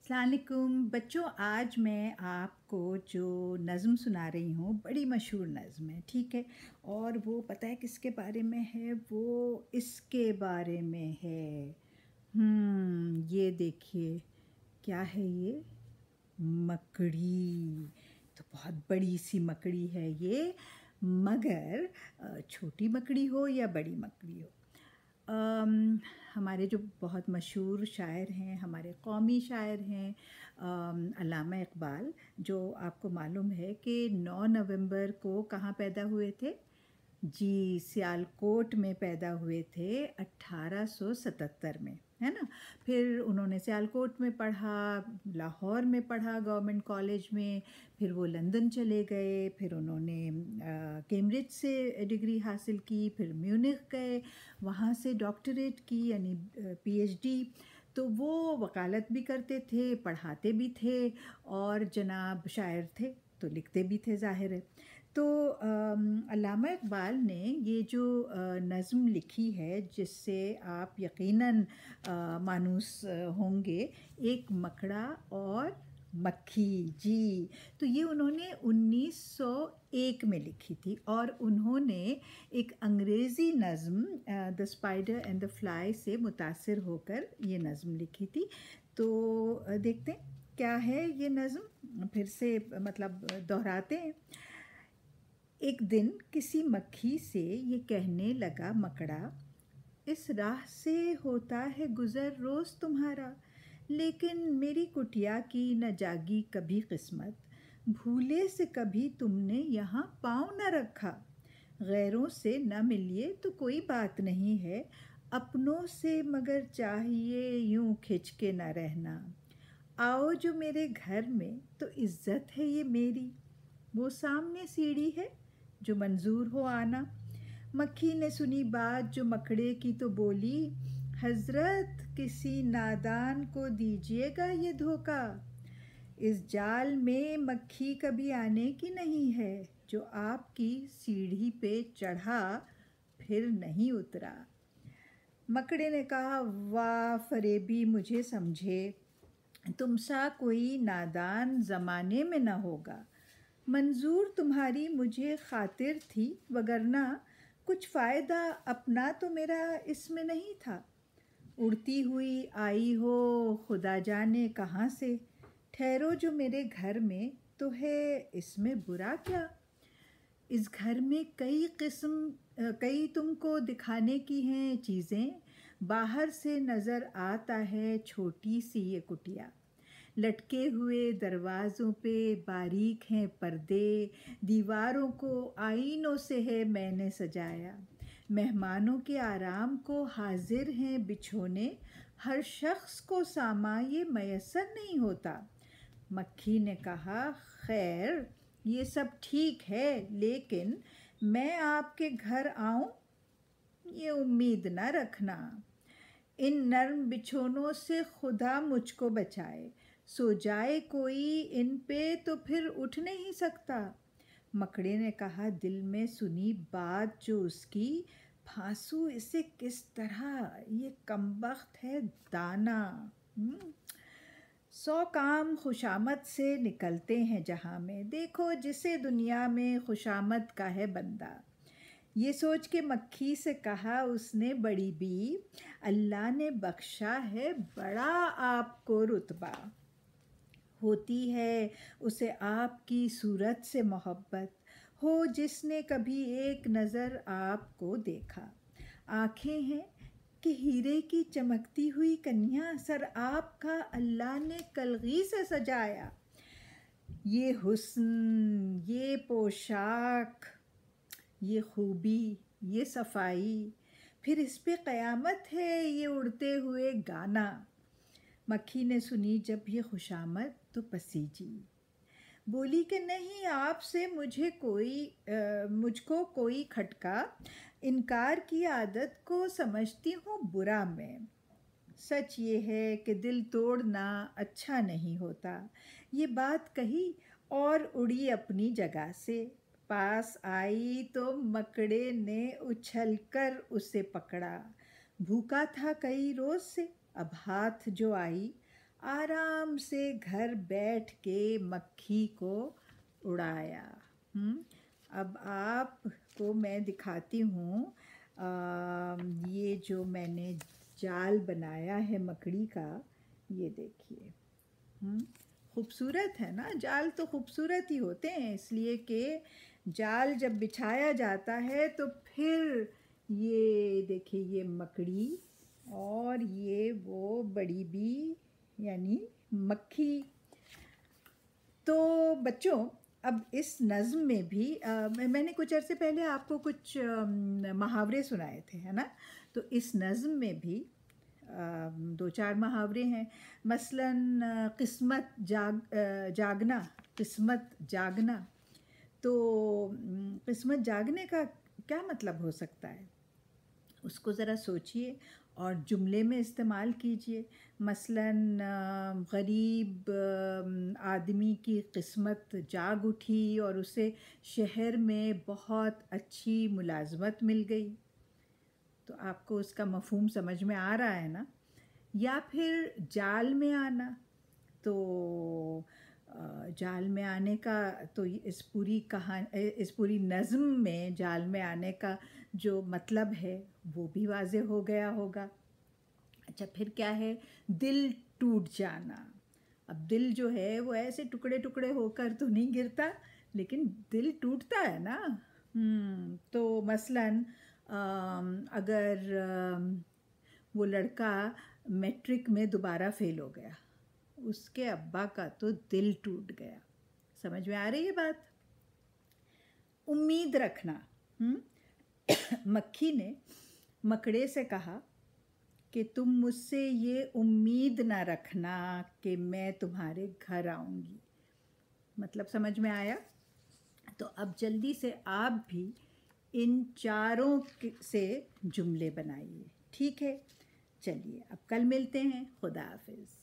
अस्सलाम वालेकुम बच्चों। आज मैं आपको जो नज़म सुना रही हूँ बड़ी मशहूर नज़म है, ठीक है। और वो पता है किसके बारे में है? वो इसके बारे में है। ये देखिए, क्या है ये? मकड़ी। तो बहुत बड़ी सी मकड़ी है ये, मगर छोटी मकड़ी हो या बड़ी मकड़ी हो, हमारे जो बहुत मशहूर शायर हैं, हमारे कौमी शायर हैं, अल्लामा इकबाल, जो आपको मालूम है कि 9 नवंबर को कहाँ पैदा हुए थे? जी, सियालकोट में पैदा हुए थे 1877 में, है ना। फिर उन्होंने सियालकोट में पढ़ा, लाहौर में पढ़ा गवर्नमेंट कॉलेज में, फिर वो लंदन चले गए, फिर उन्होंने कैम्ब्रिज से डिग्री हासिल की, फिर म्यूनिख गए, वहाँ से डॉक्टरेट की यानी पीएचडी। तो वो वकालत भी करते थे, पढ़ाते भी थे और जनाब शायर थे, तो लिखते भी थे, ज़ाहिर है। तो अल्लामा इकबाल ने ये जो नज़म लिखी है, जिससे आप यकीनन मानूस होंगे, एक मकड़ा और मक्खी। जी, तो ये उन्होंने 1901 में लिखी थी और उन्होंने एक अंग्रेज़ी नज़म the spider and the fly से मुतासिर होकर ये नज़म लिखी थी। तो देखते हैं क्या है ये नज़म, फिर से मतलब दोहराते हैं। एक दिन किसी मक्खी से ये कहने लगा मकड़ा, इस राह से होता है गुज़र रोज़ तुम्हारा, लेकिन मेरी कुटिया की न जागी कभी किस्मत, भूले से कभी तुमने यहाँ पाँव न रखा। गैरों से न मिलिए तो कोई बात नहीं है, अपनों से मगर चाहिए यूं खिंच के न रहना। आओ जो मेरे घर में तो इज़्ज़त है ये मेरी, वो सामने सीढ़ी है जो मंजूर हो आना। मक्खी ने सुनी बात जो मकड़े की तो बोली, हजरत किसी नादान को दीजिएगा ये धोखा। इस जाल में मक्खी कभी आने की नहीं है, जो आपकी सीढ़ी पे चढ़ा फिर नहीं उतरा। मकड़े ने कहा, वाह फरेबी मुझे समझे, तुम सा कोई नादान ज़माने में न होगा। मंजूर तुम्हारी मुझे खातिर थी, वगरना कुछ फ़ायदा अपना तो मेरा इसमें नहीं था। उड़ती हुई आई हो खुदा जाने कहाँ से, ठहरो जो मेरे घर में तो है इसमें बुरा क्या। इस घर में कई तुमको दिखाने की हैं चीज़ें, बाहर से नज़र आता है छोटी सी ये कुटिया। लटके हुए दरवाज़ों पे बारीक हैं पर्दे, दीवारों को आईनों से है मैंने सजाया। मेहमानों के आराम को हाजिर हैं बिछोने, हर शख्स को सामा ये मयस्सर नहीं होता। मक्खी ने कहा, खैर ये सब ठीक है, लेकिन मैं आपके घर आऊं ये उम्मीद न रखना। इन नर्म बिछोनों से खुदा मुझको बचाए, सो जाए कोई इन पे तो फिर उठ नहीं सकता। मकड़े ने कहा, दिल में सुनी बात जो उसकी, फांसू इसे किस तरह, ये कमबख्त है दाना। 100 काम खुशामद से निकलते हैं जहाँ में, देखो जिसे दुनिया में खुशामद का है बंदा। ये सोच के मक्खी से कहा उसने बड़ी बी, अल्लाह ने बख्शा है बड़ा आपको रुतबा। होती है उसे आपकी सूरत से मोहब्बत, हो जिसने कभी एक नज़र आपको देखा। आँखें हैं कि हीरे की चमकती हुई कन्या, सर आपका अल्लाह ने कलगी से सजाया। ये हुस्न, ये पोशाक, ये खूबी, ये सफाई, फिर इस पे क़यामत है ये उड़ते हुए गाना। मक्खी ने सुनी जब ये खुशामद तो पसीजी, बोली कि नहीं आपसे मुझको कोई खटका, इनकार की आदत को समझती हूँ बुरा मैं। सच ये है कि दिल तोड़ना अच्छा नहीं होता। ये बात कही और उड़ी अपनी जगह से, पास आई तो मकड़े ने उछलकर उसे पकड़ा। भूखा था कई रोज़ से, अब हाथ जो आई आराम से घर बैठ के मक्खी को उड़ाया। अब आपको मैं दिखाती हूँ ये जो मैंने जाल बनाया है मकड़ी का, ये देखिए। खूबसूरत है ना? जाल तो खूबसूरत ही होते हैं, इसलिए कि जाल जब बिछाया जाता है तो फिर ये देखिए, ये मकड़ी और ये वो बड़ी बी यानी मक्खी। तो बच्चों, अब इस नज़्म में भी मैंने कुछ अरसे पहले आपको कुछ मुहावरे सुनाए थे, है ना? तो इस नज़्म में भी 2-4 मुहावरे हैं। मसलन जागना, किस्मत जागना। तो किस्मत जागने का क्या मतलब हो सकता है? उसको ज़रा सोचिए और जुमले में इस्तेमाल कीजिए। मसलन गरीब आदमी की किस्मत जाग उठी और उसे शहर में बहुत अच्छी मुलाजमत मिल गई। तो आपको उसका मफ़हूम समझ में आ रहा है ना? या फिर जाल में आना, तो जाल में आने का तो इस पूरी नज़्म में जाल में आने का जो मतलब है वो भी वाज़ेह हो गया होगा। अच्छा, फिर क्या है? दिल टूट जाना। अब दिल जो है वो ऐसे टुकड़े टुकड़े होकर तो नहीं गिरता, लेकिन दिल टूटता है ना। तो मसलन अगर वो लड़का मैट्रिक में दोबारा फ़ेल हो गया, उसके अब्बा का तो दिल टूट गया। समझ में आ रही है बात? उम्मीद रखना। मक्खी ने मकड़े से कहा कि तुम मुझसे ये उम्मीद ना रखना कि मैं तुम्हारे घर आऊँगी। मतलब समझ में आया? तो अब जल्दी से आप भी इन चारों से जुमले बनाइए, ठीक है? चलिए, अब कल मिलते हैं। खुदा हाफिज़।